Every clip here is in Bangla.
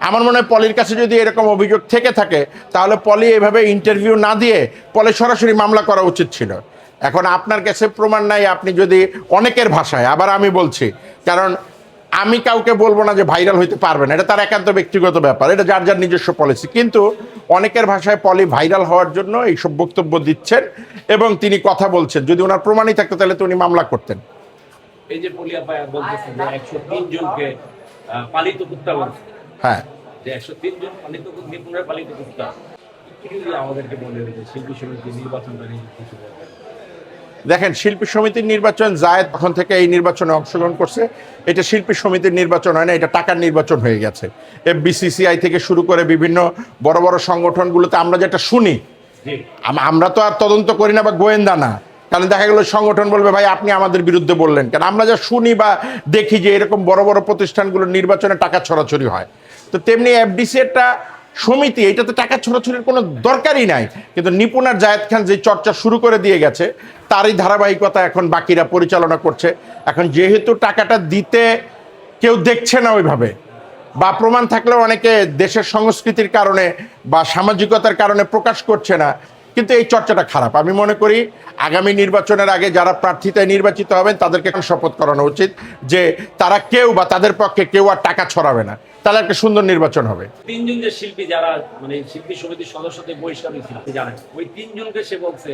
আমার মনে হয় পলির কাছে যদি এরকম অভিযোগ থেকে থাকে তাহলে পলি এইভাবে ইন্টারভিউ না দিয়ে পলি সরাসরি মামলা করা উচিত ছিল। এখন আপনার কাছে প্রমাণ নাই, আপনি যদি অনেকের ভাষায়, আবার আমি বলছি, কারণ আমি কাউকে বলবো না যে ভাইরাল হইতে পারবে না, এটা তার একান্ত ব্যক্তিগত ব্যাপার, এটা যার যার নিজস্ব পলিসি, কিন্তু অনেকের ভাষায় পলি ভাইরাল হওয়ার জন্য এইসব বক্তব্য দিচ্ছেন এবং তিনি কথা বলছেন। যদি ওনার প্রমাণই থাকতো তাহলে তো উনি মামলা করতেন। এই যে পলিয়া পায়া বলতেছে যে 103 জনকে পালিত কুত্তা বলছে, হ্যাঁ, যে 103 জন পালিত নিপুণের পালিত কুত্তা, আমাদেরকে বলে দিয়েছে শিল্পী সমিতি নির্বাচনটা নিয়ে কিছু বলবেন? দেখেন, শিল্পী সমিতির নির্বাচন, জায়েদ তখন থেকে এই নির্বাচনে অংশগ্রহণ করছে, এটা শিল্পী সমিতির নির্বাচন হয় না, এটা টাকার নির্বাচন হয়ে গেছে। FBCCI থেকে শুরু করে বিভিন্ন বড় বড় সংগঠনগুলোতে আমরা যেটা শুনি, আমরা তো আর তদন্ত করি না বা গোয়েন্দা না, কারণ দেখা গেল সংগঠন বলবে ভাই আপনি আমাদের বিরুদ্ধে বললেন কেন। আমরা যা শুনি বা দেখি যে এরকম বড় বড় প্রতিষ্ঠানগুলোর নির্বাচনে টাকা ছড়াছড়ি হয়, তো তেমনি FDC একটা সমিতি, এটাতে টাকা ছড়াছড়ির কোনো দরকারই নাই। কিন্তু নিপুণ আর জায়েদ খান যে চর্চা শুরু করে দিয়ে গেছে তারই ধারাবাহিকতা এখন বাকিরা পরিচালনা করছে। এখন যেহেতু টাকাটা দিতে কেউ দেখছে না ওইভাবে, বা প্রমাণ থাকলেও অনেকে দেশের সংস্কৃতির কারণে বা সামাজিকতার কারণে প্রকাশ করছে না, কিন্তু এই চর্চাটা খারাপ। আমি মনে করি আগামী নির্বাচনের আগে যারা প্রার্থিতায় নির্বাচিত হবেন তাদেরকে এখন শপথ করানো উচিত যে তারা কেউ বা তাদের পক্ষে কেউ আর টাকা ছড়াবে না, তাহলে একটা সুন্দর নির্বাচন হবে। 3 জন যে শিল্পী, যারা মানে শিল্পী সমিতির সদস্যদের বহিষ্কার হয়েছিল, জানেন ওই 3 জনকে সে বলছে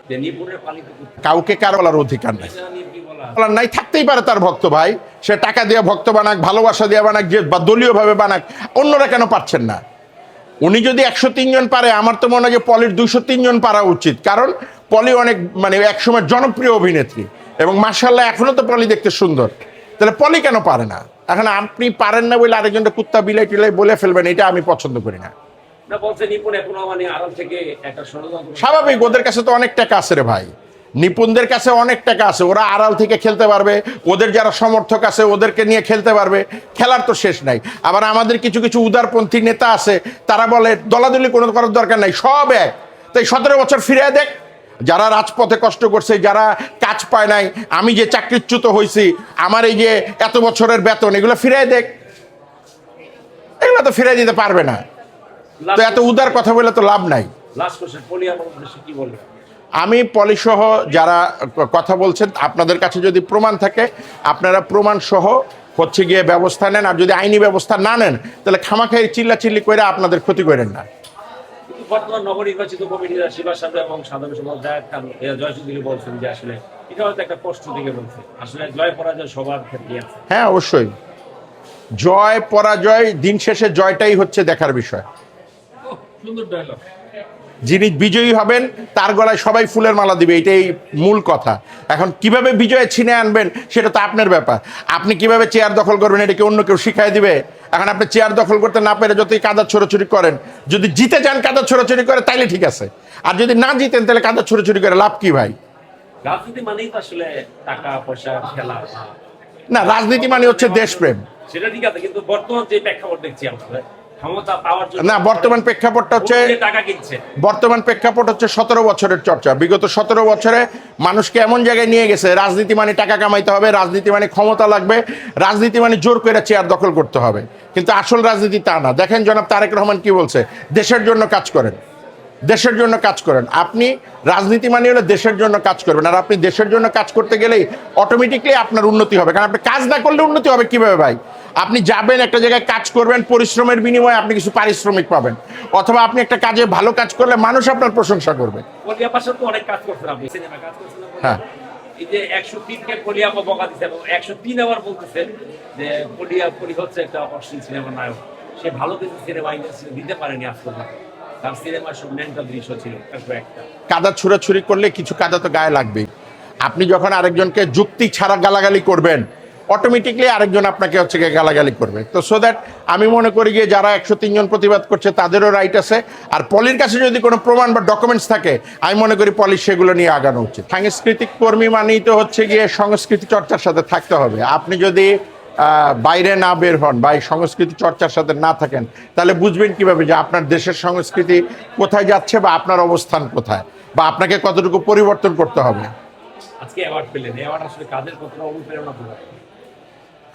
যে নিপুণের পালিত কুত্তা। কাউকে কারো বলার অধিকার নাই, বলার নাই, থাকতেই পারে তার ভক্ত ভাই, সে টাকা দিয়ে ভক্ত বানাক, ভালোবাসা দিয়ে বানাক, যে বা দলীয়ভাবে বানাক, অন্যরা কেন পারছেন না? উনি যদি 103 জন পারে, আমার তো মনে হয় যে পলির 203 জন পারা উচিত, কারণ পলি অনেক মানে একসময় জনপ্রিয় অভিনেত্রী এবং মাশাআল্লাহ এখনো তো পলি দেখতে সুন্দর, তাহলে পলি কেন পারে না? এখন আপনি পারেন না বলে আরেকজনটা কুত্তা বিলাই টিলাই বলে ফেলবেন, এটা আমি পছন্দ করি না। স্বাভাবিক, ওদের কাছে তো অনেক টাকা আছে রে ভাই, নিপুণদের কাছে অনেক টাকা আছে, ওরা আড়াল থেকে খেলতে পারবে, ওদের যারা সমর্থক আছে ওদেরকে নিয়ে খেলতে পারবে, খেলার তো শেষ নাই। আবার আমাদের কিছু কিছু উদারপন্থী নেতা আছে, তারা বলে দলাদলি কোনো করার দরকার নাই, সব এক। তাই 17 বছর ফিরে দেখ, যারা রাজপথে কষ্ট করছে, যারা কাজ পায় নাই, আমি যে চাকরিচ্যুত হয়েছি, আমার এই যে এত বছরের বেতন, এগুলো ফিরে দেখ, এগুলো তো ফিরে দিতে পারবে না, তো এত উদার কথা বলে তো লাভ নাই। আমি পলিসহ যারা কথা বলছেন, আপনাদের কাছে যদি প্রমাণ থাকে আপনারা প্রমাণ সহ হচ্ছে গিয়ে ব্যবস্থা নেন, আর যদি আইনি ব্যবস্থা না নেন তাহলে খামাখাই চিল্লাচিল্লি করে আপনাদের ক্ষতি করেন না। বর্তমান নবনির্বাচিত কমিটিরা শিবা সাহেব এবং সাধারণ সম্পাদক জায়েদ খান জয়সুদ্দিন বলছেন যে আসলে এটা হয়তো একটা কষ্ট থেকে বলছে, আসলে জয় পরাজয় সবার ক্ষেত্রে আছে। হ্যাঁ, অবশ্যই জয় পরাজয়, দিন শেষে জয়টাই হচ্ছে দেখার বিষয়। সুন্দর ডায়লগ। যিনি বিজয়ী হবেন তার গলায় সবাই ফুলের মালা দিবে, এটাই মূল কথা। এখন কিভাবে বিজয় ছিনে আনবেন সেটা তো আপনার ব্যাপার। আপনি কিভাবে চেয়ার দখল করবেন এটা কি অন্য কেউ শিখাই দিবে? এখন আপনি চেয়ার দখল করতে না পেরে যতই কাদা ছোড়াছুড়ি করেন, যদি জিতে যান কাদা ছোড়াছুড়ি করে তাইলে ঠিক আছে, আর যদি না জিতেন তাহলে কাদা ছোড়াছুড়ি করে লাভ কি ভাই? রাজনীতি মানেই তো আসলে টাকা পয়সা খেলা না, রাজনীতি মানে হচ্ছে দেশপ্রেম। সেটা ঠিক আছে, কিন্তু বর্তমান যে প্রেক্ষাপট দেখছি আমরা, না, বর্তমান প্রেক্ষাপটটা হচ্ছে 17 বছরের চর্চা। বিগত 17 বছরে মানুষকে এমন জায়গায় নিয়ে গেছে, রাজনীতি মানে টাকা কামাইতে হবে, রাজনীতি মানে ক্ষমতা লাগবে, রাজনীতি মানে জোর করে চেয়ার দখল করতে হবে। কিন্তু আসল রাজনীতি তা না। দেখেন জনাব তারেক রহমান কি বলছে, দেশের জন্য কাজ করেন, দেশের জন্য কাজ করেন। আপনি রাজনীতি মানে হলো দেশের জন্য কাজ করবেন, আর আপনি দেশের জন্য কাজ করতে গেলেই অটোমেটিকলি আপনার উন্নতি হবে, কারণ আপনি কাজ না করলে উন্নতি হবে কিভাবে ভাই? আপনি যাবেন একটা জায়গায় কাজ করবেন, পরিশ্রমের বিনিময়ে আপনি কিছু পারিশ্রমিক পাবেন, অথবা আপনি একটা কাজে ভালো কাজ করলে মানুষ আপনার প্রশংসা করবে। হ্যাঁ, এই যে 103 কে পলিয়া বকা দিচ্ছে এবং 103 আবার বলতেছেন যে পলি হচ্ছে একটা অশ্লীল সিনেমার নায়ক, সে ভালো কিছু সিনেমা ইন্ডাস্ট্রি দিতে পারেনি আজকাল, তার সিনেমার সব মেন্টাল দৃশ্য ছিল একটা। কাদা ছুড়াছুড়ি করলে কিছু কাদা তো গায়ে লাগবেই। আপনি যখন আরেকজনকে যুক্তি ছাড়া গালাগালি করবেন, অটোমেটিকলি আরেকজন আপনাকে হচ্ছে গালাগালি করবে। তো সো দ্যাট আমি মনে করি যে যারা 103 জন প্রতিবাদ করছে তাদেরও রাইট আছে, আর পলির কাছে যদি কোনো প্রমাণ বা ডকুমেন্টস থাকে আমি মনে করি পলি সেগুলো নিয়ে আগানো উচিত। সাংস্কৃতিক কর্মী মানেই তো হচ্ছে গিয়ে সংস্কৃতি চর্চার সাথে থাকতে হবে। আপনি যদি বাইরে না বের হন বা এই সংস্কৃতি চর্চার সাথে না থাকেন তাহলে বুঝবেন কিভাবে যে আপনার দেশের সংস্কৃতি কোথায় যাচ্ছে বা আপনার অবস্থান কোথায়, বা আপনাকে কতটুকু পরিবর্তন করতে হবে। আজকে অ্যাওয়ার্ড পেলেন, অ্যাওয়ার্ড আসলে কাজের কতটা অনুপ্রেরণা দিল?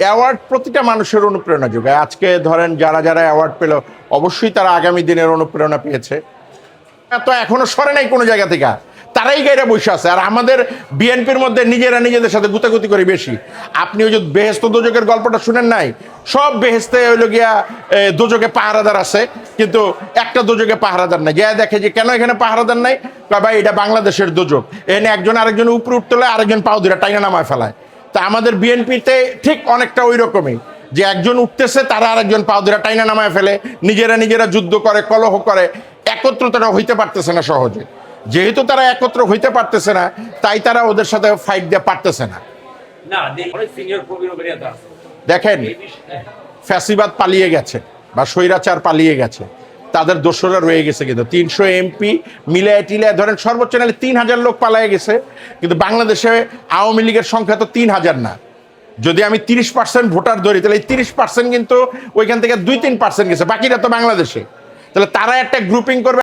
অ্যাওয়ার্ড প্রতিটা মানুষের অনুপ্রেরণা যোগায়। আজকে ধরেন যারা যারা অ্যাওয়ার্ড পেল অবশ্যই তারা আগামী দিনের অনুপ্রেরণা পেয়েছে। তো এখনো সরে নাই কোনো জায়গা থেকে, তারাই গাইরা বসে আছে। আর আমাদের বিএনপির মধ্যে নিজেরা নিজেদের সাথে গুতাগুতি করে বেশি। আপনি ওই যে বেহেস্ত দোজকের গল্পটা শুনেন নাই? সব বেহেস্তে হইল গিয়া দোজকে পাহারাদার আছে, কিন্তু একটা দোজকে পাহারাদার নাই। যা দেখে যে কেন এখানে পাহারাদার নাই, কয় ভাই এটা বাংলাদেশের দোজক, এখানে একজন আরেকজন উপরে উঠতে হলে আরেকজন পাও ধরে টাইনা নামায় ফেলায়। তা আমাদের বিএনপিতে ঠিক অনেকটা ওই রকমই, যে একজন উঠতেছে তারা আরেকজন পাও ধরে টাইনা নামায় ফেলে, নিজেরা নিজেরা যুদ্ধ করে, কলহ করে, একত্রতাটা হইতে পারতেছে না সহজে। যেহেতু তারা একত্র হইতে পারতেছে না, তাই তারা ওদের সাথে ফাইট দিয়ে পারতেছে না। না অনেক সিনিয়র প্রবীণ অভিনেতা আছে। দেখেন, এই বিষয়ে ফ্যাসিবাদ পালিয়ে গেছে বা স্বৈরাচার পালিয়ে গেছে, তাদের দোসররা রয়ে গেছে। কিন্তু 300 এমপি মিলায় টিলায় ধরেন সর্বোচ্চ নাহলে 3000 লোক পালিয়ে গেছে। কিন্তু বাংলাদেশে আওয়ামী লীগের সংখ্যা তো 3000 না। যদি আমি 30% ভোটার ধরি, তাহলে এই 30% কিন্তু ওইখান থেকে 2-3% গেছে, বাকিরা তো বাংলাদেশে। তাহলে তারা একটা গ্রুপিং করবে।